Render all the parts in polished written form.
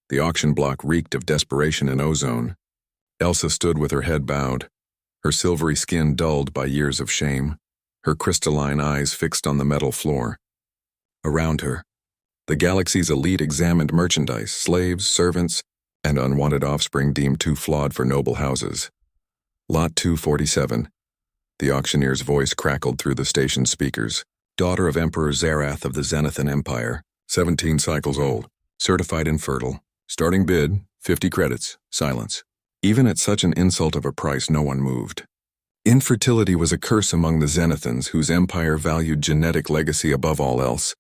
The auction block reeked of desperation and ozone. Elsa stood with her head bowed, her silvery skin dulled by years of shame, her crystalline eyes fixed on the metal floor. Around her, the galaxy's elite examined merchandise, slaves, servants, and unwanted offspring deemed too flawed for noble houses. Lot 247. The auctioneer's voice crackled through the station's speakers. Daughter of Emperor Zarath of the Zenithan Empire, 17 cycles old, certified infertile. Starting bid, 50 credits. Silence. Even at such an insult of a price, no one moved. Infertility was a curse among the Zenithans, whose empire valued genetic legacy above all else.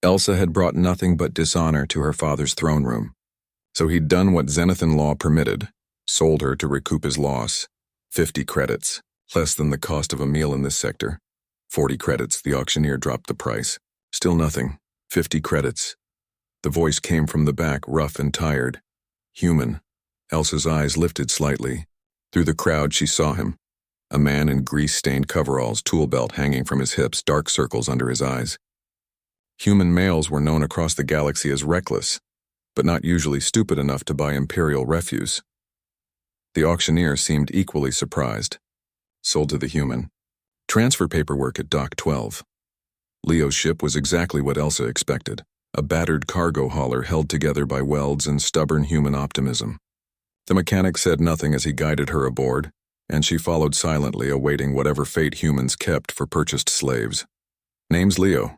Elsa had brought nothing but dishonor to her father's throne room. So he'd done what Zenithan law permitted, sold her to recoup his loss. 50 credits, less than the cost of a meal in this sector. 40 credits, the auctioneer dropped the price. Still nothing. 50 credits. The voice came from the back, rough and tired. Human. Elsa's eyes lifted slightly. Through the crowd, she saw him. A man in grease-stained coveralls, tool belt hanging from his hips, dark circles under his eyes. Human males were known across the galaxy as reckless, but not usually stupid enough to buy imperial refuse. The auctioneer seemed equally surprised. Sold to the human. Transfer paperwork at Dock 12. Leo's ship was exactly what Elsa expected. A battered cargo hauler held together by welds and stubborn human optimism. The mechanic said nothing as he guided her aboard, and she followed silently, awaiting whatever fate humans kept for purchased slaves. Name's Leo,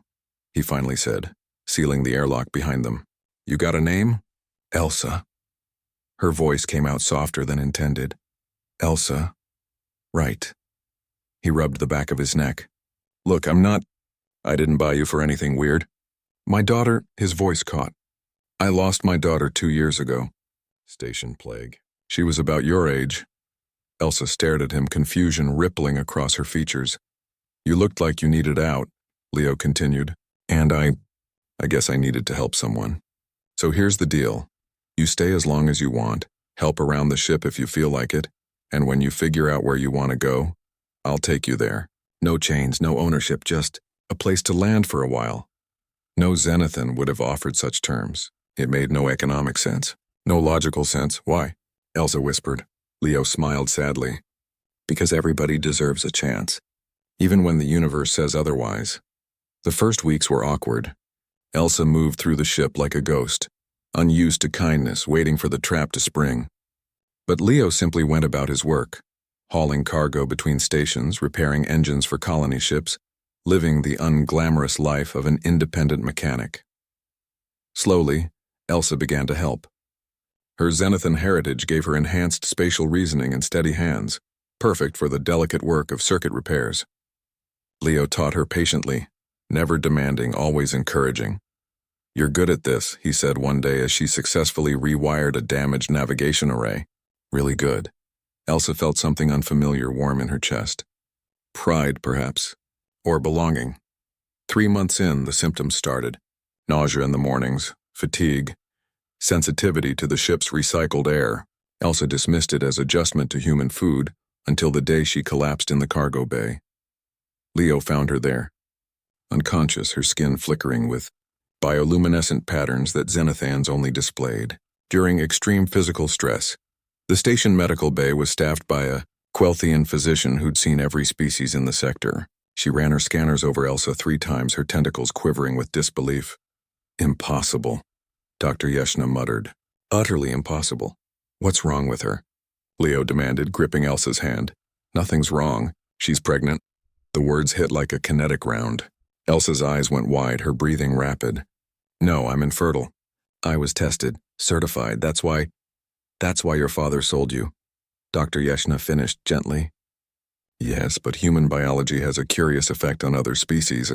he finally said, sealing the airlock behind them. You got a name? Elsa. Her voice came out softer than intended. Elsa. Right. He rubbed the back of his neck. Look, I didn't buy you for anything weird. My daughter, his voice caught. I lost my daughter 2 years ago. Station plague. She was about your age. Elsa stared at him, confusion rippling across her features. You looked like you needed out, Leo continued, and I guess I needed to help someone. So here's the deal. You stay as long as you want, help around the ship if you feel like it, and when you figure out where you want to go, I'll take you there. No chains, no ownership, just a place to land for a while. No Zenithan would have offered such terms. It made no economic sense. No logical sense. Why? Elsa whispered. Leo smiled sadly. Because everybody deserves a chance, even when the universe says otherwise. The first weeks were awkward. Elsa moved through the ship like a ghost, unused to kindness, waiting for the trap to spring. But Leo simply went about his work, hauling cargo between stations, repairing engines for colony ships, living the unglamorous life of an independent mechanic. Slowly, Elsa began to help. Her Zenithan heritage gave her enhanced spatial reasoning and steady hands, perfect for the delicate work of circuit repairs. Leo taught her patiently, never demanding, always encouraging. You're good at this, he said one day as she successfully rewired a damaged navigation array. Really good. Elsa felt something unfamiliar warm in her chest. Pride, perhaps. Or belonging. 3 months in, the symptoms started. Nausea in the mornings, fatigue, sensitivity to the ship's recycled air. Elsa dismissed it as adjustment to human food until the day she collapsed in the cargo bay. Leo found her there, unconscious, her skin flickering with bioluminescent patterns that Zenithans only displayed. During extreme physical stress, the station medical bay was staffed by a Quelthian physician who'd seen every species in the sector. She ran her scanners over Elsa 3 times, her tentacles quivering with disbelief. Impossible, Dr. Yeshna muttered. Utterly impossible. What's wrong with her? Leo demanded, gripping Elsa's hand. Nothing's wrong. She's pregnant. The words hit like a kinetic round. Elsa's eyes went wide, her breathing rapid. No, I'm infertile. I was tested, certified. That's why your father sold you. Dr. Yeshna finished gently. Yes, but human biology has a curious effect on other species.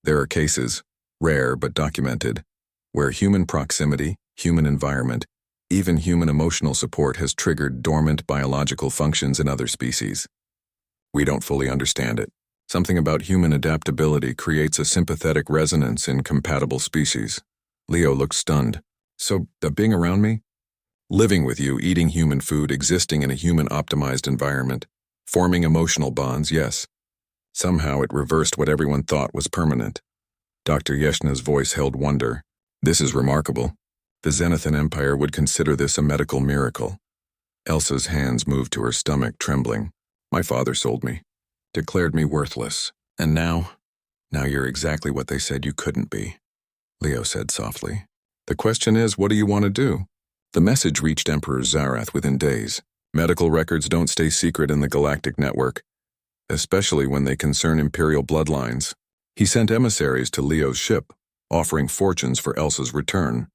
There are cases, rare but documented, where human proximity, human environment, even human emotional support has triggered dormant biological functions in other species. We don't fully understand it. Something about human adaptability creates a sympathetic resonance in compatible species. Leo looked stunned. So, being around me? Living with you, eating human food, existing in a human-optimized environment, forming emotional bonds, yes. Somehow it reversed what everyone thought was permanent. Dr. Yeshna's voice held wonder. This is remarkable. The Zenithan Empire would consider this a medical miracle. Elsa's hands moved to her stomach, trembling. My father sold me, declared me worthless. And now you're exactly what they said you couldn't be, Leo said softly. The question is, what do you want to do? The message reached Emperor Zarath within days. Medical records don't stay secret in the Galactic Network, especially when they concern Imperial bloodlines. He sent emissaries to Leo's ship, offering fortunes for Elsa's return,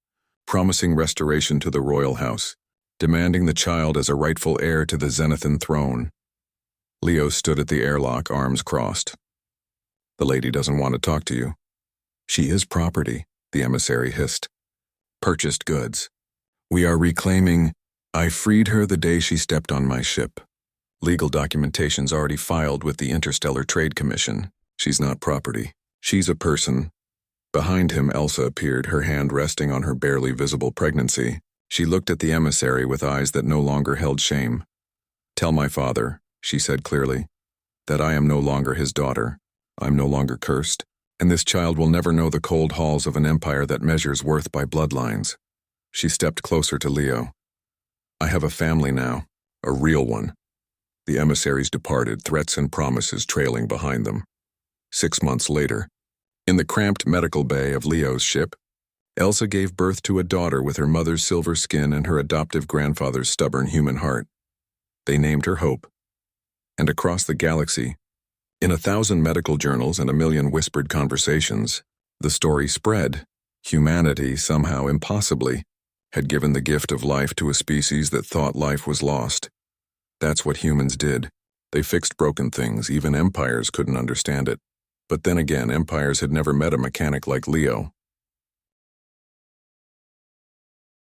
promising restoration to the royal house, demanding the child as a rightful heir to the Zenithan throne. Leo stood at the airlock, arms crossed. The lady doesn't want to talk to you. She is property, the emissary hissed. Purchased goods. We are reclaiming. I freed her the day she stepped on my ship. Legal documentation's already filed with the Interstellar Trade Commission. She's not property. She's a person. Behind him, Elsa appeared, her hand resting on her barely visible pregnancy. She looked at the emissary with eyes that no longer held shame. Tell my father, she said clearly, that I am no longer his daughter. I'm no longer cursed, and this child will never know the cold halls of an empire that measures worth by bloodlines. She stepped closer to Leo. I have a family now, a real one. The emissaries departed, threats and promises trailing behind them. 6 months later, in the cramped medical bay of Leo's ship, Elsa gave birth to a daughter with her mother's silver skin and her adoptive grandfather's stubborn human heart. They named her Hope. And across the galaxy, in 1,000 medical journals and 1,000,000 whispered conversations, the story spread. Humanity, somehow impossibly, had given the gift of life to a species that thought life was lost. That's what humans did. They fixed broken things, even empires couldn't understand it. But then again, empires had never met a mechanic like Leo.